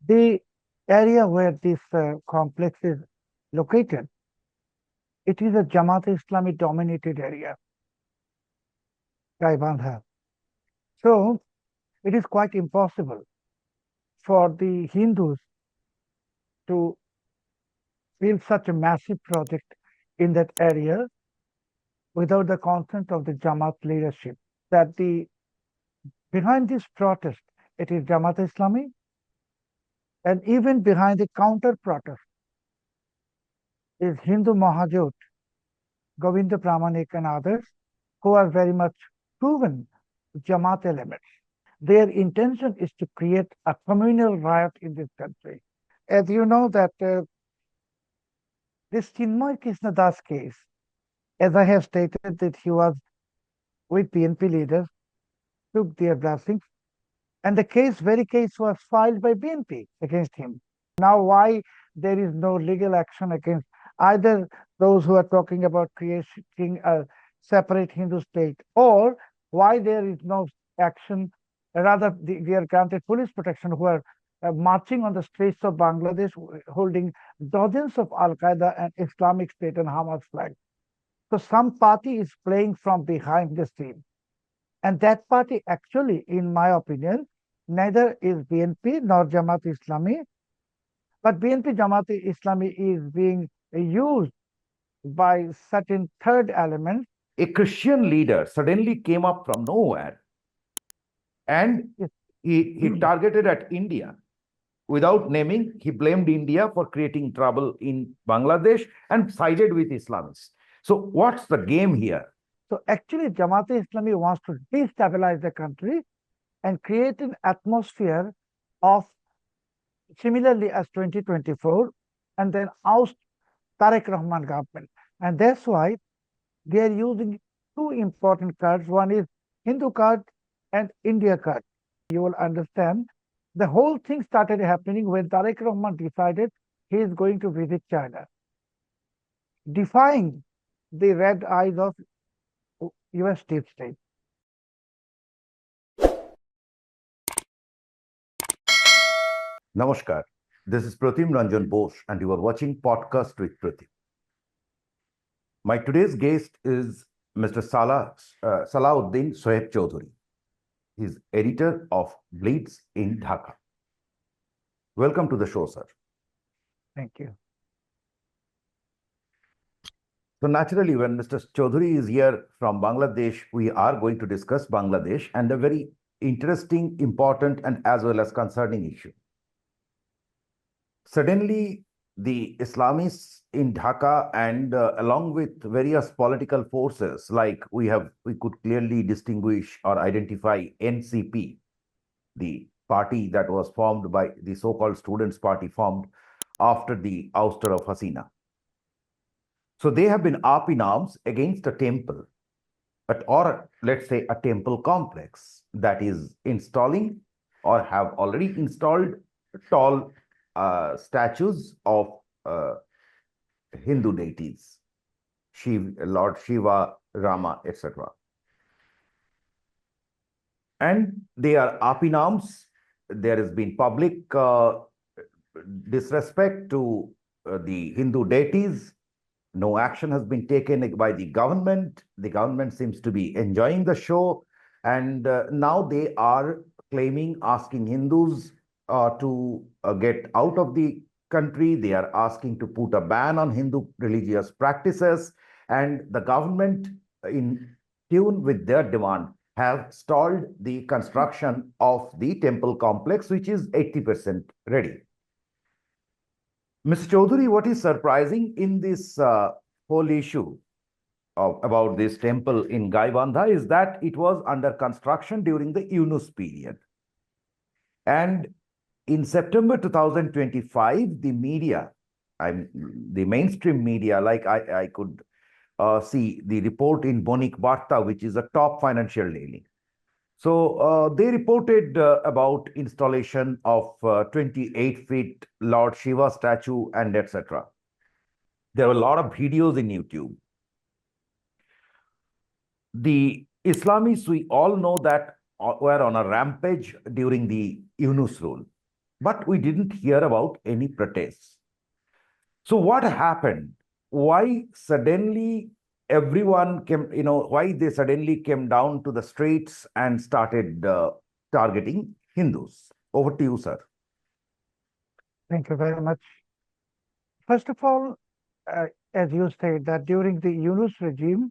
The area where this complex is located, it is a Jamaat Islami dominated area, Gaibandha. So it is quite impossible for the Hindus to build such a massive project in that area without the consent of the Jamaat leadership. That the behind this protest, it is Jamaat Islami, and even behind the counter protest is Hindu Mahajot, Govinda Pramanik and others, who are very much proven Jamaat elements. Their intention is to create a communal riot in this country. As you know that this Chinmoy Krishna Das case, as I have stated that he was with PNP leaders, took their blessings, and the very case was filed by BNP against him. Now, why there is no legal action against either those who are talking about creating a separate Hindu state, or why there is no action, rather we are granted police protection who are marching on the streets of Bangladesh holding dozens of Al-Qaeda and Islamic State and Hamas flags. So some party is playing from behind the scene. And that party actually, in my opinion, neither is BNP nor Jamaat Islami, but BNP Jamaat Islami is being used by certain third elements. A Christian leader suddenly came up from nowhere and he targeted at India. Without naming, he blamed India for creating trouble in Bangladesh and sided with Islamists. So what's the game here? So actually, Jamaat Islami wants to destabilize the country and create an atmosphere of similarly as 2024 and then oust Tariq Rahman government. And that's why they are using two important cards. One is Hindu card and India card. You will understand the whole thing started happening when Tariq Rahman decided he is going to visit China, defying the red eyes of US deep state. Namaskar. This is Pratim Ranjan Bose and you are watching Podcast with Pratim. My today's guest is Mr. Salah Uddin Shoaib Choudhury. He is editor of Blitz in Dhaka. Welcome to the show, sir. Thank you. So naturally, when Mr. Choudhury is here from Bangladesh, we are going to discuss Bangladesh and a very interesting, important, and as well as concerning issue. Suddenly, the Islamists in Dhaka and along with various political forces, like we could clearly distinguish or identify NCP, the party that was formed by the so-called Students' Party formed after the ouster of Hasina. So they have been up in arms against a temple, or let's say a temple complex that is installing or have already installed tall statues of Hindu deities, Lord Shiva, Rama, etc. And they are up in arms. There has been public disrespect to the Hindu deities. No action has been taken by the government. The government seems to be enjoying the show. And now they are asking Hindus to get out of the country. They are asking to put a ban on Hindu religious practices. And the government, in tune with their demand, have stalled the construction of the temple complex, which is 80% ready. Mr. Choudhury, what is surprising in this whole issue about this temple in Gaibandha is that it was under construction during the Yunus period. And in September 2025, the media, the mainstream media, like I could see the report in Bonik Barta, which is a top financial daily. So they reported about installation of 28-feet Lord Shiva statue and etc. There were a lot of videos in YouTube. The Islamists, we all know that were on a rampage during the Yunus rule. but we didn't hear about any protests. So what happened? Why suddenly everyone came, why they suddenly came down to the streets and started targeting Hindus? Over to you, sir. Thank you very much. First of all, as you said, that during the Yunus regime,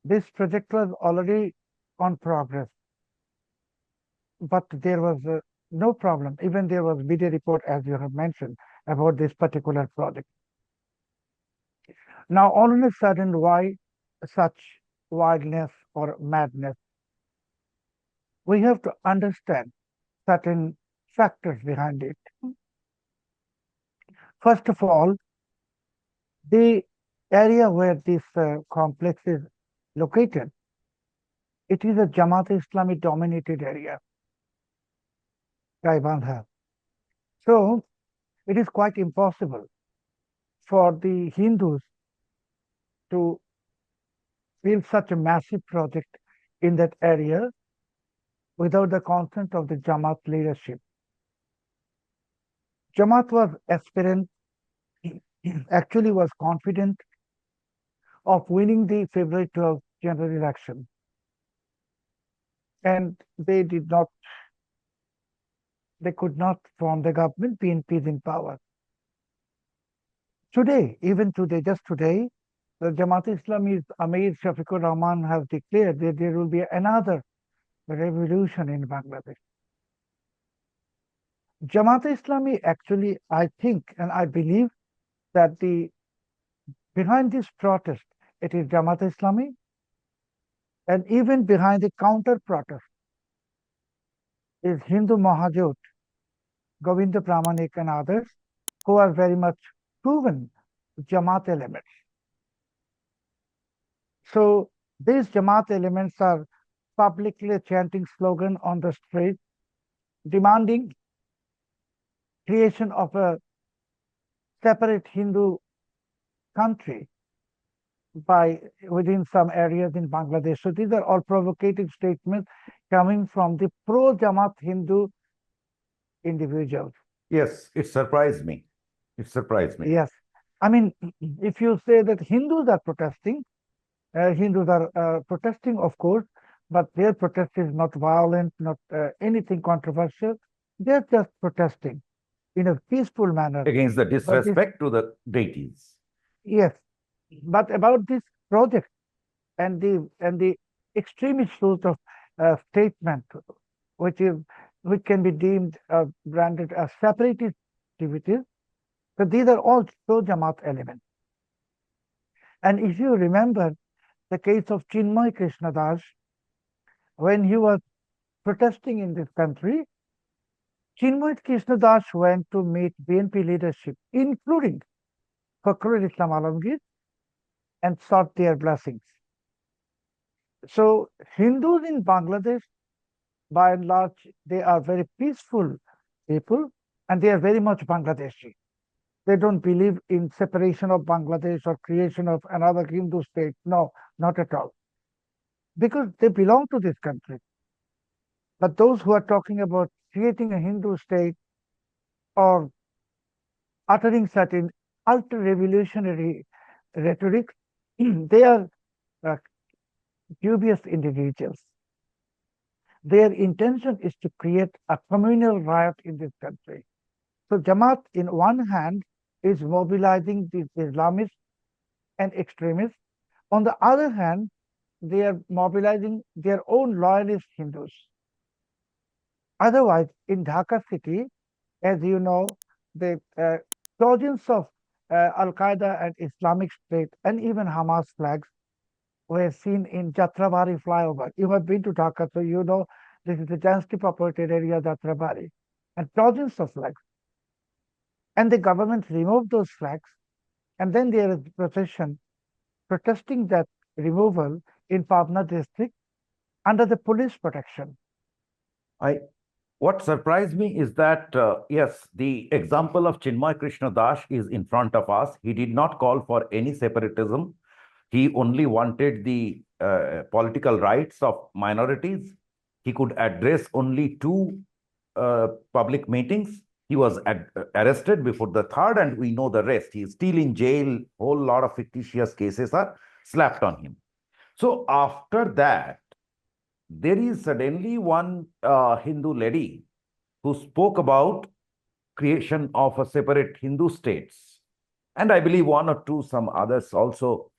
this project was already on progress, but there was no problem. Even there was media report, as you have mentioned, about this particular project. Now, all of a sudden, why such wildness or madness? We have to understand certain factors behind it. First of all, the area where this complex is located, it is a Jamaat Islami dominated area, Gaibandha. So it is quite impossible for the Hindus to build such a massive project in that area without the consent of the Jamaat leadership. Jamaat was aspirant, actually was confident of winning the February 12th general election. And they could not form the government, BNP is in power. Today, even today, just today, the Jamaat Islami's Amir Shafiqur Rahman has declared that there will be another revolution in Bangladesh. Jamaat Islami actually, I think and I believe that behind this protest, it is Jamaat Islami, and even behind the counter protest is Hindu Mahajot, Govinda Pramanik and others who are very much proven Jamaat elements. So these Jamaat elements are publicly chanting slogan on the street, demanding creation of a separate Hindu country within some areas in Bangladesh. So these are all provocative statements coming from the pro-Jamaat Hindu individuals. Yes, it surprised me. It surprised me. Yes. I mean, if you say that Hindus are protesting, of course, but their protest is not violent, not anything controversial. They're just protesting in a peaceful manner. Against the disrespect to the deities. Yes. But about this project and the extremist sort of statement, which can be deemed branded as separatist activities, so these are all pro-Jamaat elements. And if you remember the case of Chinmay Krishnadas, when he was protesting in this country, Chinmay Krishnadas went to meet BNP leadership, including Fakhrul Islam Alamgir, and sought their blessings. So Hindus in Bangladesh, by and large, they are very peaceful people and they are very much Bangladeshi. They don't believe in separation of Bangladesh or creation of another Hindu state. No, not at all. Because they belong to this country. But those who are talking about creating a Hindu state or uttering certain ultra-revolutionary rhetoric, they are dubious individuals. Their intention is to create a communal riot in this country. So Jamaat, in one hand, is mobilizing these Islamists and extremists. On the other hand, they are mobilizing their own loyalist Hindus. Otherwise, in Dhaka city, as you know, the dozens of Al-Qaeda and Islamic State and even Hamas flags were seen in Jatrabari flyover. You have been to Dhaka, so you know this is a densely populated area, Jatrabari, and dozens of flags. And the government removed those flags, and then there is procession protesting that removal in Pabna district under the police protection. What surprised me is that, yes, the example of Chinmay Krishna Das is in front of us. He did not call for any separatism. He only wanted the political rights of minorities. He could address only two public meetings. He was arrested before the 3rd, and we know the rest. He is still in jail. Whole lot of fictitious cases are slapped on him. So after that, there is suddenly one Hindu lady who spoke about creation of a separate Hindu states. And I believe one or two, some others also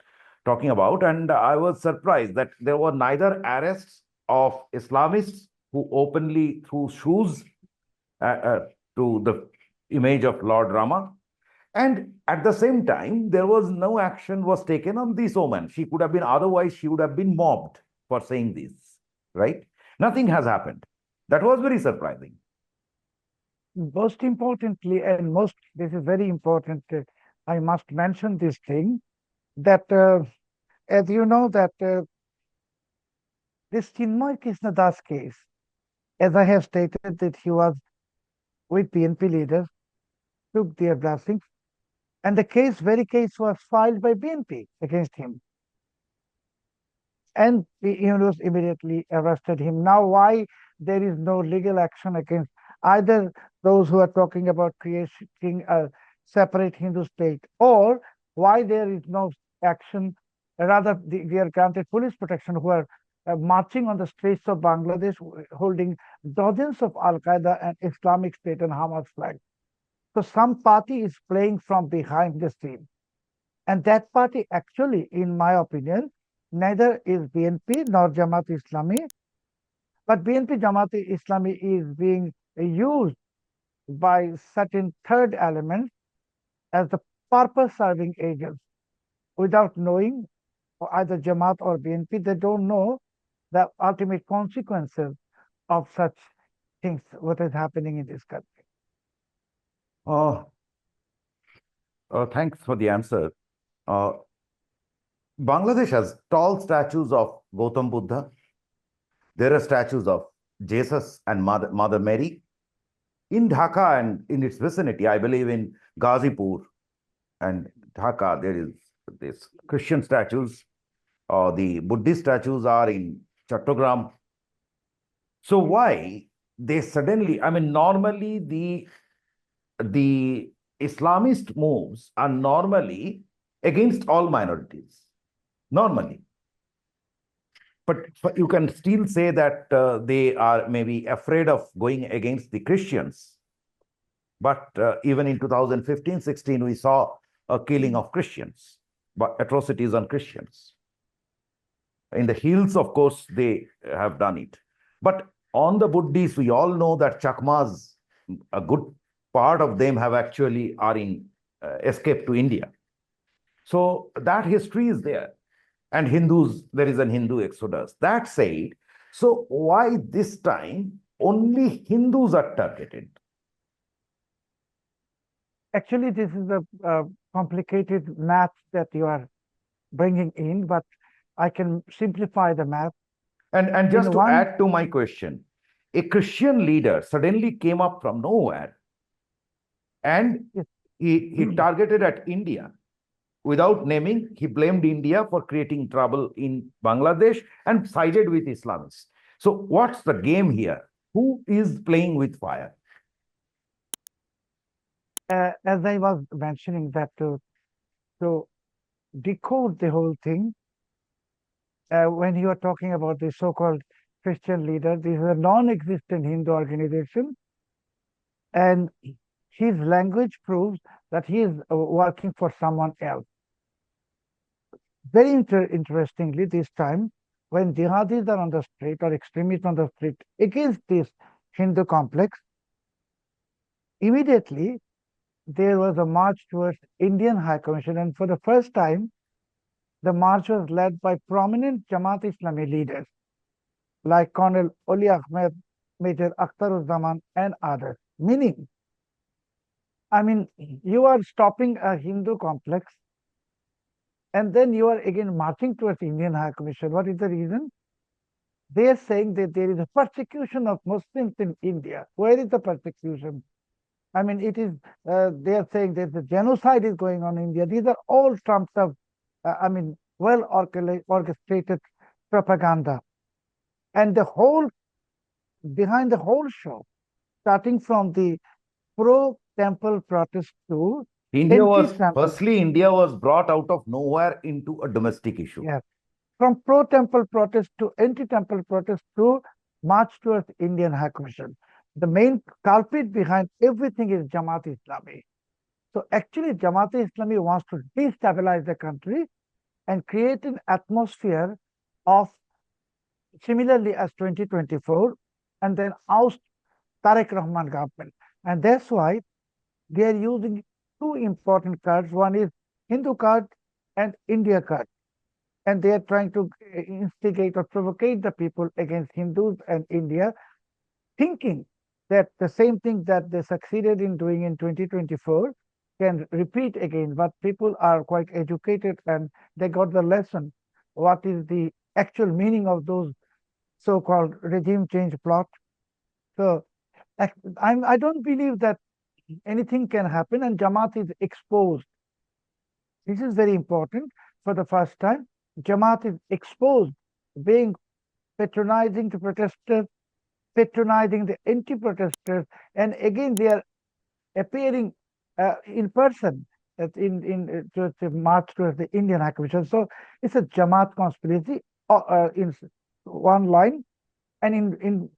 talking about. And I was surprised that there were neither arrests of Islamists who openly threw shoes to the image of Lord Rama. And at the same time, there was no action was taken on this woman. She could have been, otherwise she would have been mobbed for saying this, right? Nothing has happened. That was very surprising. Most importantly, and this is very important, I must mention this thing that, as you know, that this Chinmoy Krishna Das case, as I have stated, that he was with PNP leaders, took their blessings, and the very case was filed by BNP against him. And the universe immediately arrested him. Now, why there is no legal action against either those who are talking about creating a separate Hindu state, or why there is no action, rather they are granted police protection, who are marching on the streets of Bangladesh holding dozens of Al-Qaeda and Islamic State and Hamas flags. So some party is playing from behind the scene. And that party actually, in my opinion, neither is BNP nor Jamaat Islami, but BNP Jamaat Islami is being used by certain third elements as the purpose-serving agents without knowing, or either Jamaat or BNP, they don't know the ultimate consequences of such things, what is happening in this country. Thanks for the answer. Bangladesh has tall statues of Gautam Buddha. There are statues of Jesus and Mother Mary. In Dhaka and in its vicinity, I believe in Ghazipur and Dhaka, there is this Christian statues. The Buddhist statues are in Chattogram. So why they suddenly, I mean, normally the Islamist moves are normally against all minorities, normally. But you can still say that they are maybe afraid of going against the Christians. But even in 2015-16, we saw a killing of Christians, but atrocities on Christians. In the hills, of course, they have done it. But on the Buddhists, we all know that Chakmas, a good part of them have actually are in escape to India. So that history is there. And Hindus, there is an Hindu exodus. That said, so why this time only Hindus are targeted? Actually, this is a complicated math that you are bringing in, but I can simplify the math. And just to add to my question, a Christian leader suddenly came up from nowhere and he targeted at India. Without naming, he blamed India for creating trouble in Bangladesh and sided with Islamists. So what's the game here? Who is playing with fire? As I was mentioning that to decode the whole thing, when you are talking about the so-called Christian leader, this is a non-existent Hindu organization, and his language proves that he is working for someone else. Very interestingly, this time, when jihadis are on the street or extremists on the street against this Hindu complex, immediately there was a march towards Indian High Commission, and for the first time, the march was led by prominent Jamaat Islami leaders like Colonel Oli Ahmed, Major Akhtaruzzaman, and others. Meaning, I mean, you are stopping a Hindu complex and then you are again marching towards Indian High Commission. What is the reason? They are saying that there is a persecution of Muslims in India. Where is the persecution? I mean, it is, they are saying that the genocide is going on in India. These are all trumps of, well orchestrated propaganda. And behind the whole show, starting from the pro-temple protest to India was, anti-temple. firstly, India was brought out of nowhere into a domestic issue. Yes, from pro-temple protest to anti-temple protest to march towards Indian High Commission. The main culprit behind everything is Jamaat Islami. So actually, Jamaat Islami wants to destabilize the country and create an atmosphere of similarly as 2024 and then oust Tariq Rahman government. And that's why they are using two important cards. One is Hindu card and India card. And they are trying to instigate or provocate the people against Hindus and India, thinking that the same thing that they succeeded in doing in 2024 can repeat again. But people are quite educated and they got the lesson. What is the actual meaning of those so-called regime change plot? So I don't believe that anything can happen, and Jamaat is exposed. This is very important. For the first time, Jamaat is exposed, being patronizing to protesters, patronizing the anti-protesters, and again they are appearing in person to the march towards the Indian High Commission. So it's a Jamaat conspiracy in one line, and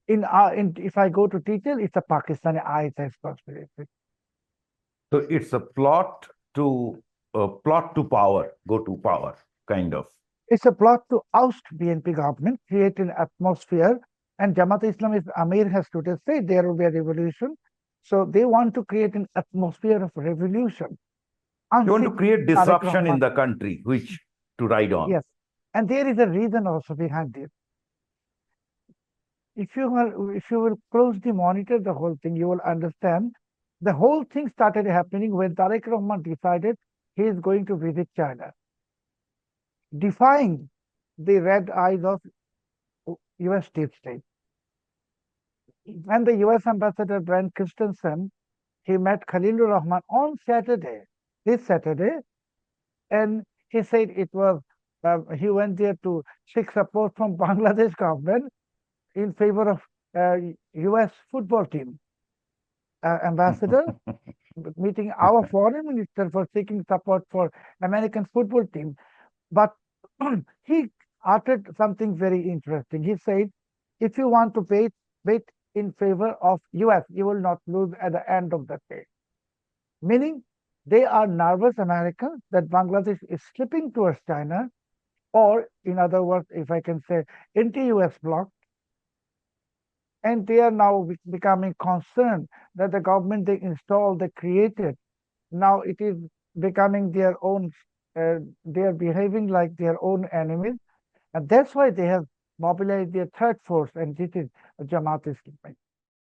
if I go to detail, it's a Pakistani ISIS conspiracy. So it's a plot to power, go to power, kind of. It's a plot to oust BNP government, create an atmosphere, and Jamaat Islam, Amir has today said there will be a revolution. So they want to create an atmosphere of revolution. You want to create disruption in Rahman. the country, which to ride on. Yes, and there is a reason also behind this. If you will closely monitor the whole thing, you will understand the whole thing started happening when Tariq Rahman decided he is going to visit China, defying the red eyes of US deep state. And the US ambassador Brent Christensen, he met Khalilur Rahman on Saturday, this Saturday, and he said it was, he went there to seek support from Bangladesh government in favor of US football team. Ambassador meeting our foreign minister for seeking support for American football team. But he uttered something very interesting. He said, if you want to bet in favor of US, you will not lose at the end of the day. Meaning, they are nervous Americans that Bangladesh is slipping towards China, or in other words, if I can say, anti-US bloc, and they are now becoming concerned that the government they installed, they created, now it is becoming their own, they are behaving like their own enemies. And that's why they have mobilized their third force, and this is Jamaat Islami.